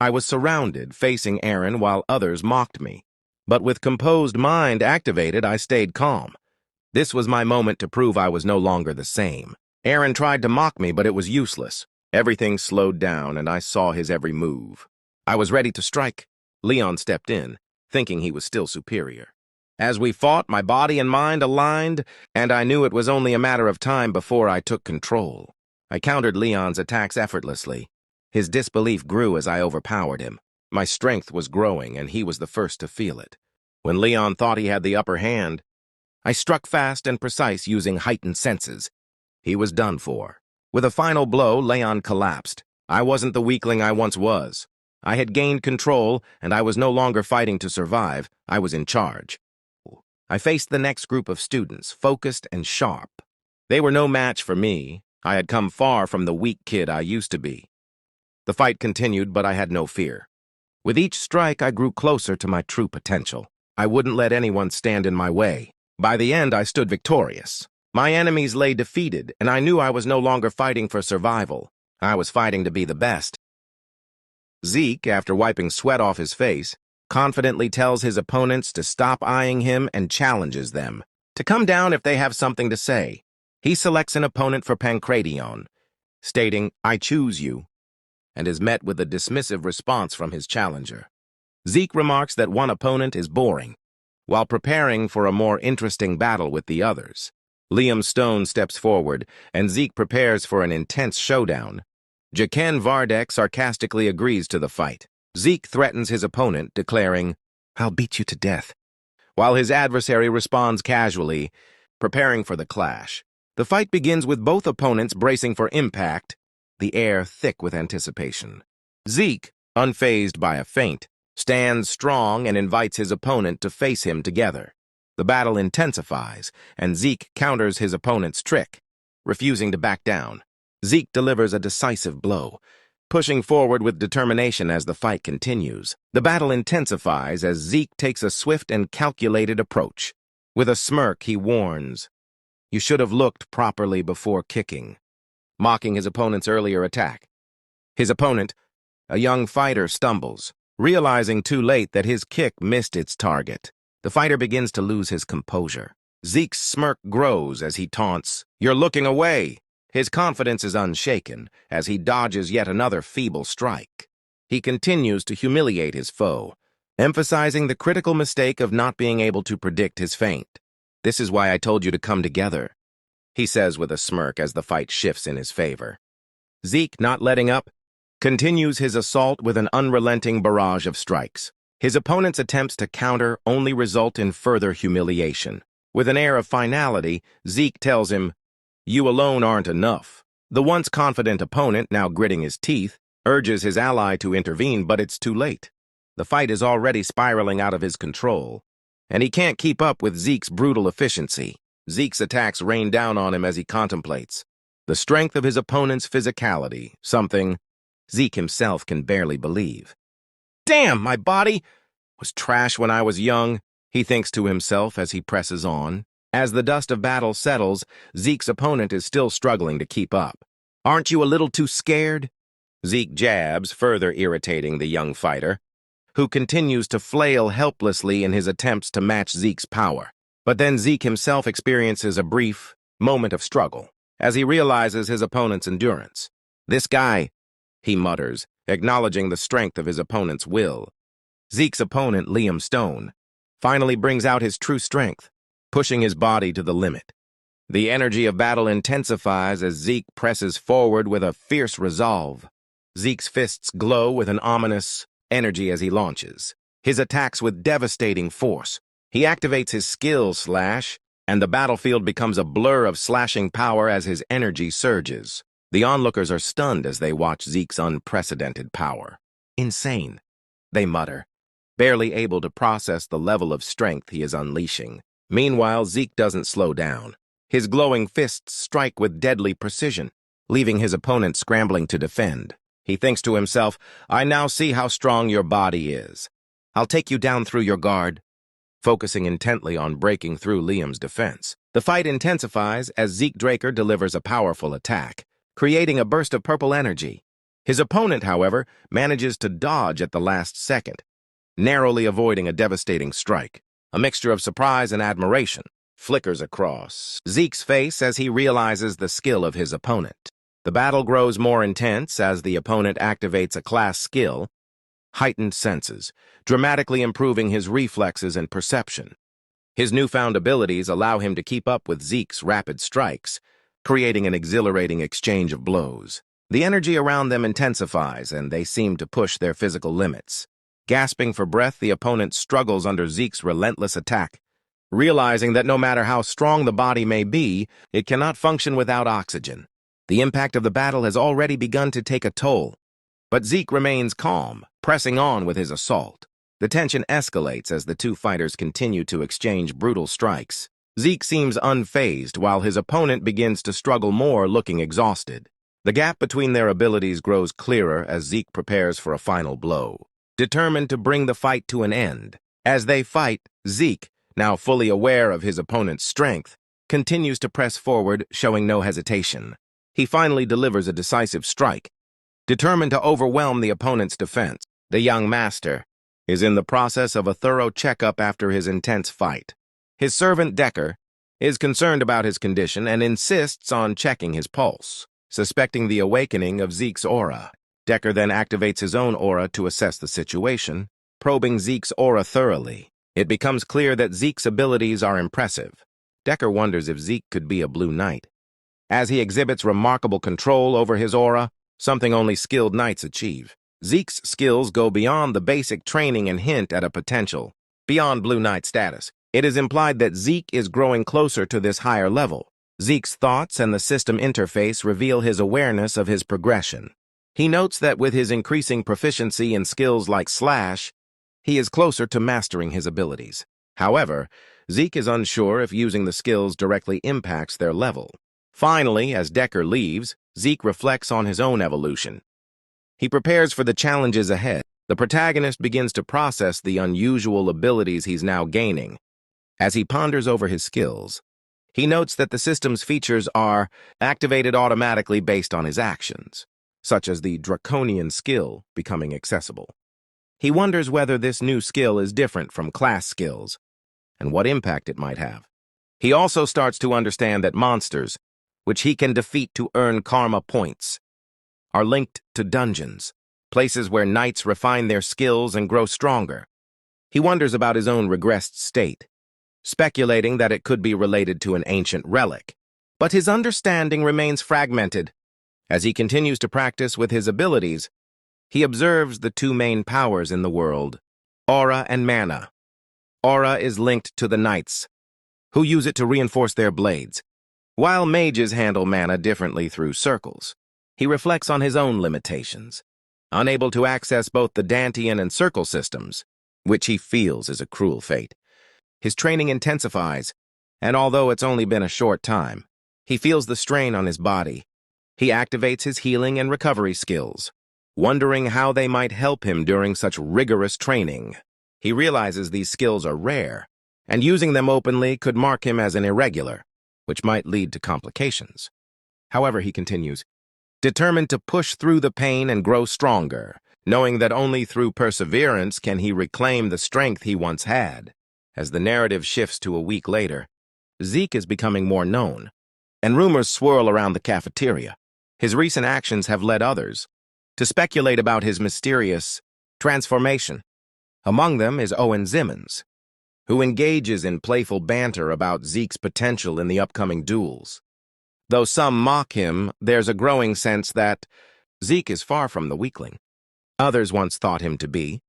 I was surrounded, facing Aaron while others mocked me. But with composed mind activated, I stayed calm. This was my moment to prove I was no longer the same. Aaron tried to mock me, but it was useless. Everything slowed down, and I saw his every move. I was ready to strike. Leon stepped in, thinking he was still superior. As we fought, my body and mind aligned, and I knew it was only a matter of time before I took control. I countered Leon's attacks effortlessly. His disbelief grew as I overpowered him. My strength was growing, and he was the first to feel it. When Leon thought he had the upper hand, I struck fast and precise using heightened senses. He was done for. With a final blow, Leon collapsed. I wasn't the weakling I once was. I had gained control, and I was no longer fighting to survive. I was in charge. I faced the next group of students, focused and sharp. They were no match for me. I had come far from the weak kid I used to be. The fight continued, but I had no fear. With each strike, I grew closer to my true potential. I wouldn't let anyone stand in my way. By the end, I stood victorious. My enemies lay defeated, and I knew I was no longer fighting for survival. I was fighting to be the best. Zeke, after wiping sweat off his face, confidently tells his opponents to stop eyeing him and challenges them, to come down if they have something to say. He selects an opponent for Pancratione, stating, "I choose you," and is met with a dismissive response from his challenger. Zeke remarks that one opponent is boring, while preparing for a more interesting battle with the others. Liam Stone steps forward, and Zeke prepares for an intense showdown. Jaqen Vardek sarcastically agrees to the fight. Zeke threatens his opponent, declaring, "I'll beat you to death," while his adversary responds casually, preparing for the clash. The fight begins with both opponents bracing for impact, the air thick with anticipation. Zeke, unfazed by a feint, stands strong and invites his opponent to face him together. The battle intensifies, and Zeke counters his opponent's trick, refusing to back down. Zeke delivers a decisive blow, pushing forward with determination as the fight continues. The battle intensifies as Zeke takes a swift and calculated approach. With a smirk, he warns, "You should have looked properly before kicking," mocking his opponent's earlier attack. His opponent, a young fighter, stumbles, realizing too late that his kick missed its target. The fighter begins to lose his composure. Zeke's smirk grows as he taunts, "You're looking away." His confidence is unshaken as he dodges yet another feeble strike. He continues to humiliate his foe, emphasizing the critical mistake of not being able to predict his feint. "This is why I told you to come together," he says with a smirk as the fight shifts in his favor. Zeke, not letting up, continues his assault with an unrelenting barrage of strikes. His opponent's attempts to counter only result in further humiliation. With an air of finality, Zeke tells him, "You alone aren't enough." The once confident opponent, now gritting his teeth, urges his ally to intervene, but it's too late. The fight is already spiraling out of his control, and he can't keep up with Zeke's brutal efficiency. Zeke's attacks rain down on him as he contemplates the strength of his opponent's physicality, something Zeke himself can barely believe. "Damn, my body was trash when I was young," he thinks to himself as he presses on. As the dust of battle settles, Zeke's opponent is still struggling to keep up. "Aren't you a little too scared?" Zeke jabs, further irritating the young fighter, who continues to flail helplessly in his attempts to match Zeke's power. But then Zeke himself experiences a brief moment of struggle as he realizes his opponent's endurance. "This guy," he mutters, acknowledging the strength of his opponent's will. Zeke's opponent, Liam Stone, finally brings out his true strength, pushing his body to the limit. The energy of battle intensifies as Zeke presses forward with a fierce resolve. Zeke's fists glow with an ominous energy as he launches, his attacks with devastating force. He activates his skill slash, and the battlefield becomes a blur of slashing power as his energy surges. The onlookers are stunned as they watch Zeke's unprecedented power. "Insane," they mutter, barely able to process the level of strength he is unleashing. Meanwhile, Zeke doesn't slow down. His glowing fists strike with deadly precision, leaving his opponent scrambling to defend. He thinks to himself, "I now see how strong your body is. I'll take you down through your guard," focusing intently on breaking through Liam's defense. The fight intensifies as Zeke Draker delivers a powerful attack, creating a burst of purple energy. His opponent, however, manages to dodge at the last second, narrowly avoiding a devastating strike. A mixture of surprise and admiration flickers across Zeke's face as he realizes the skill of his opponent. The battle grows more intense as the opponent activates a class skill, heightened senses, dramatically improving his reflexes and perception. His newfound abilities allow him to keep up with Zeke's rapid strikes, creating an exhilarating exchange of blows. The energy around them intensifies, and they seem to push their physical limits. Gasping for breath, the opponent struggles under Zeke's relentless attack, realizing that no matter how strong the body may be, it cannot function without oxygen. The impact of the battle has already begun to take a toll, but Zeke remains calm, pressing on with his assault. The tension escalates as the two fighters continue to exchange brutal strikes. Zeke seems unfazed while his opponent begins to struggle more, looking exhausted. The gap between their abilities grows clearer as Zeke prepares for a final blow, determined to bring the fight to an end. As they fight, Zeke, now fully aware of his opponent's strength, continues to press forward, showing no hesitation. He finally delivers a decisive strike, determined to overwhelm the opponent's defense. The young master is in the process of a thorough checkup after his intense fight. His servant Decker is concerned about his condition and insists on checking his pulse. Suspecting the awakening of Zeke's aura, Decker then activates his own aura to assess the situation, probing Zeke's aura thoroughly. It becomes clear that Zeke's abilities are impressive. Decker wonders if Zeke could be a Blue Knight, as he exhibits remarkable control over his aura, something only skilled knights achieve. Zeke's skills go beyond the basic training and hint at a potential beyond Blue Knight status. It is implied that Zeke is growing closer to this higher level. Zeke's thoughts and the system interface reveal his awareness of his progression. He notes that with his increasing proficiency in skills like Slash, he is closer to mastering his abilities. However, Zeke is unsure if using the skills directly impacts their level. Finally, as Decker leaves, Zeke reflects on his own evolution. He prepares for the challenges ahead. The protagonist begins to process the unusual abilities he's now gaining. As he ponders over his skills, he notes that the system's features are activated automatically based on his actions, such as the Draconian skill becoming accessible. He wonders whether this new skill is different from class skills and what impact it might have. He also starts to understand that monsters, which he can defeat to earn karma points, are linked to dungeons, places where knights refine their skills and grow stronger. He wonders about his own regressed state, speculating that it could be related to an ancient relic. But his understanding remains fragmented. As he continues to practice with his abilities, he observes the two main powers in the world, aura and mana. Aura is linked to the knights, who use it to reinforce their blades, while mages handle mana differently through circles. He reflects on his own limitations, unable to access both the Dantean and circle systems, which he feels is a cruel fate. His training intensifies, and although it's only been a short time, he feels the strain on his body. He activates his healing and recovery skills, wondering how they might help him during such rigorous training. He realizes these skills are rare, and using them openly could mark him as an irregular, which might lead to complications. However, he continues, determined to push through the pain and grow stronger, knowing that only through perseverance can he reclaim the strength he once had. As the narrative shifts to a week later, Zeke is becoming more known, and rumors swirl around the cafeteria. His recent actions have led others to speculate about his mysterious transformation. Among them is Owen Zimmons, who engages in playful banter about Zeke's potential in the upcoming duels. Though some mock him, there's a growing sense that Zeke is far from the weakling others once thought him to be.